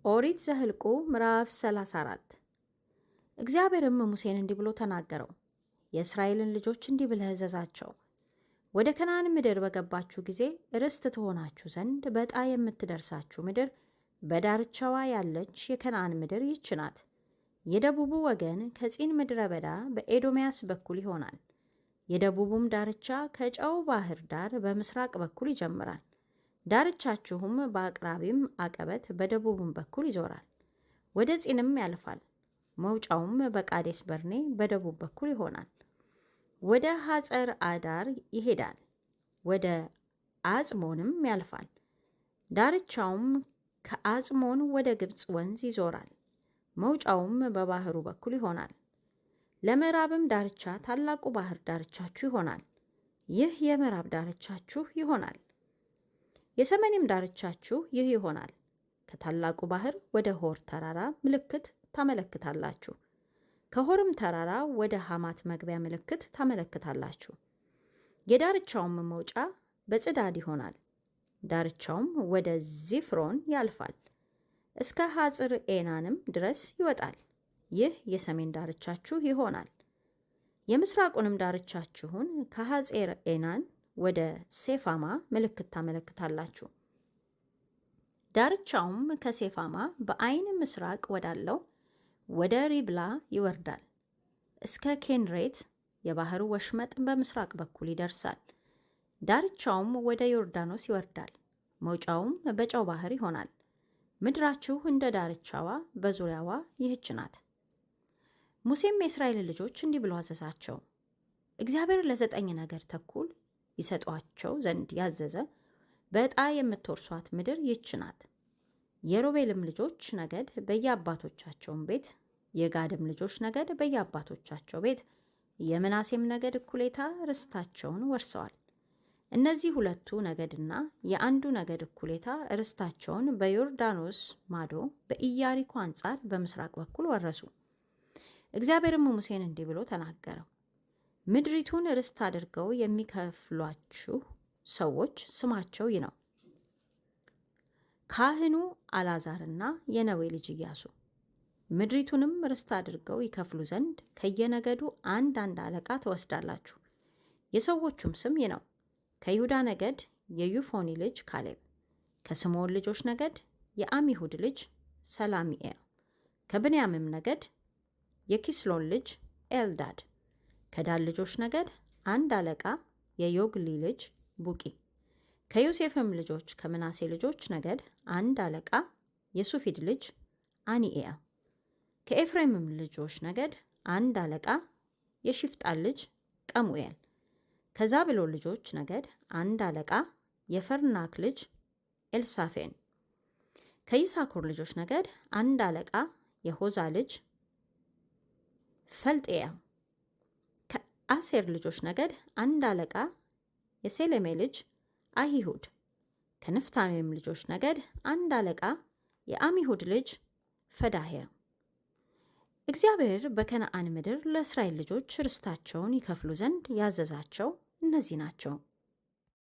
ኦሪት ዘኍልቍ ምዕራፍ 34 እግዚአብሔርም ሙሴን እንዲህ ብሎ ተናገረው። የእስራኤልን ልጆች እንዲህ ብለህ እዘዛቸው፣ ወደ ከነዓን ምድር በገባችሁ ጊዜ ርስት ትሆናችሁ ዘንድ በዕጣ የምትደርሳችሁ ምድር በዳርቻዋ ያለች የከነዓን ምድር ይህች ናት። የደቡቡ ወገን ከጺን ምድረ በዳ በኤዶምያስ በኩል ይሆናል። የደቡቡም ዳርቻ ከጨው ባሕር ዳር በምሥራቅ በኩል ይጀምራል። ዳርቻችሁም በአቅራቢም አቀበት በደቡብም በኩል ይዞራል፣ ወደ ጺንም ያልፋል። መውጫውም በቃዴስ በርኔ በደቡብ በኩል ይሆናል። ወደ ሐጸር አዳር ይሄዳል፣ ወደ አጽሞንም ያልፋል። ዳርቻውም ከአጽሞን ወደ ግብፅ ወንዝ ይዞራል። መውጫውም በባሕሩ በኩል ይሆናል። ለምዕራብም ዳርቻ ታላቁ ባሕር ዳርቻችሁ ይሆናል። ይህ የምዕራብ ዳርቻችሁ ይሆናል። የሰሜንም ዳርቻችሁ ይህ ይሆናል። ከታላቁ ባሕር ወደ ሆር ተራራ ምልክት ታመለክታላችሁ። ከሆርም ተራራ ወደ ሐማት መግቢያ ምልክት ታመለክታላችሁ። የዳርቻውም መውጫ በጽዳድ ይሆናል። ዳርቻውም ወደ ዚፍሮን ያልፋል፣ እስከ ሐጽር ኤናንም ድረስ ይወጣል። ይህ የሰሜን ዳርቻችሁ ይሆናል። የምሥራቁንም ዳርቻችሁን ከሐጼር ኤናን ወደ ሴፋማ ምልክት ታመለክታላችሁ። ዳርቻውም ከሴፋማ በዓይን ምሥራቅ ወዳለው ወደ ሪብላ ይወርዳል፣ እስከ ኬንሬት የባሕር ወሽመጥ በምሥራቅ በኩል ይደርሳል። ዳርቻውም ወደ ዮርዳኖስ ይወርዳል። መውጫውም በጨው ባሕር ይሆናል። ምድራችሁ እንደ ዳርቻዋ በዙሪያዋ ይህች ናት። ሙሴም የእስራኤልን ልጆች እንዲህ ብሎ አዘዛቸው። እግዚአብሔር ለ9 ነገድ ተኩል ይሰጧቸው ዘንድ ያዘዘ በዕጣ የምትወርሷት ምድር ይህች ናት። የሮቤልም ልጆች ነገድ በየአባቶቻቸውም ቤት፣ የጋድም ልጆች ነገድ በየአባቶቻቸው ቤት፣ የምናሴም ነገድ እኩሌታ ርስታቸውን ወርሰዋል። እነዚህ 2 ነገድና የአንዱ ነገድ እኩሌታ ርስታቸውን በዮርዳኖስ ማዶ በኢያሪኮ አንጻር በምሥራቅ በኩል ወረሱ። እግዚአብሔርም ሙሴን እንዲህ ብሎ ተናገረው። ምድሪቱን ርስት አድርገው የሚከፍሏችሁ ሰዎች ስማቸው ይህ ነው፣ ካህኑ አልዓዛርና የነዌ ልጅ ኢያሱ። ምድሪቱንም ርስት አድርገው ይከፍሉ ዘንድ ከየነገዱ አንድ አለቃ ትወስዳላችሁ። የሰዎቹም ስም ይህ ነው፣ ከይሁዳ ነገድ የዩፎኒ ልጅ ካሌብ፣ ከስምዖን ልጆች ነገድ የአሚሁድ ልጅ ሰላሚኤል፣ ከብንያምም ነገድ የኪስሎን ልጅ ኤልዳድ፣ ከዳን ልጆች ነገድ አንድ አለቃ የዮግሊ ልጅ ቡቂ፣ ከዮሴፍም ልጆች ከምናሴ ልጆች ነገድ አንድ አለቃ የሱፊድ ልጅ አኒኤል፣ ከኤፍሬምም ልጆች ነገድ አንድ አለቃ የሺፍጣን ልጅ ቀሙኤል፣ ከዛብሎን ልጆች ነገድ አንድ አለቃ የፈርናክ ልጅ ኤልሳፌን፣ ከይሳኮር ልጆች ነገድ አንድ አለቃ የሆዛ ልጅ ፈልጤያ፣ ከአሴር ልጆች ነገድ አንድ አለቃ የሴሌሜ ልጅ አሂሁድ፣ ከንፍታሌም ልጆች ነገድ አንድ አለቃ የአሚሁድ ልጅ ፈዳህያ። እግዚአብሔር በከነዓን ምድር ለእስራኤል ልጆች ርስታቸውን ይከፍሉ ዘንድ ያዘዛቸው እነዚህ ናቸው።